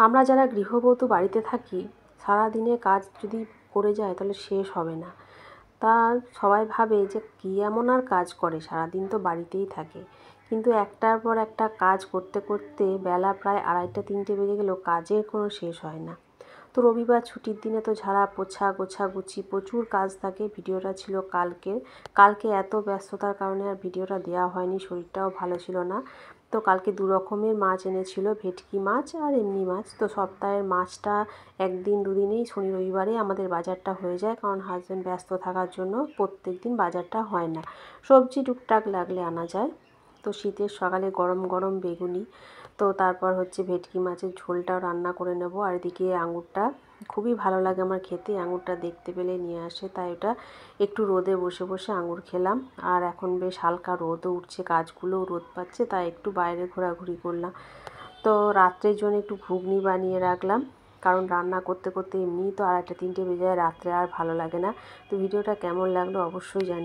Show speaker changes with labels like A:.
A: আমরা যারা গৃহবধূ বাড়িতে থাকি সারাদিনে কাজ যদি করে যায় তাহলে শেষ হবে না। তা সবাই ভাবে যে কী এমন আর কাজ করে, সারাদিন তো বাড়িতেই থাকে, কিন্তু একটার পর একটা কাজ করতে করতে বেলা প্রায় 2:30-3টে বেজে গেলেও কাজের কোনো শেষ হয় না। তো রবিবার ছুটির দিনে তো ঝাড়া পোছা গোছাগুছি প্রচুর কাজ থাকে। ভিডিওটা ছিল কালকে এত ব্যস্ততার কারণে আর ভিডিওটা দেওয়া হয়নি, শরীরটাও ভালো ছিল না। তো কালকে 2 রকমের মাছ এনেছিল, ভেটকি মাছ আর এমনি মাছ। তো সপ্তাহের মাছটা একদিন দুদিনেই শনি রবিবারে আমাদের বাজারটা হয়ে যায়, কারণ হাজব্যান্ড ব্যস্ত থাকার জন্য প্রত্যেক দিন বাজারটা হয় না। সবজি টুকটাক লাগলে আনা যায়। তো শীতের সকালে গরম গরম বেগুনি, তো তারপর হচ্ছে ভেটকি মাছের ঝোলটাও রান্না করে নেব। আর এদিকে আঙুরটা খুবই ভালো লাগে আমার খেতে, আঙুরটা দেখতে পেলে নিয়ে আসে, তাই ওটা একটু রোদে বসে বসে আঙুর খেলাম। আর এখন বেশ হালকা রোদও উঠছে, গাছগুলোও রোদ পাচ্ছে, তাই একটু বাইরে ঘোরাঘুরি করলাম। তো রাত্রের জন্য একটু ঘুগনি বানিয়ে রাখলাম, কারণ রান্না করতে করতে এমনিই তো 2:30-3টে বেজে যায়, রাত্রে আর ভালো লাগে না। তো ভিডিওটা কেমন লাগলো অবশ্যই জানি।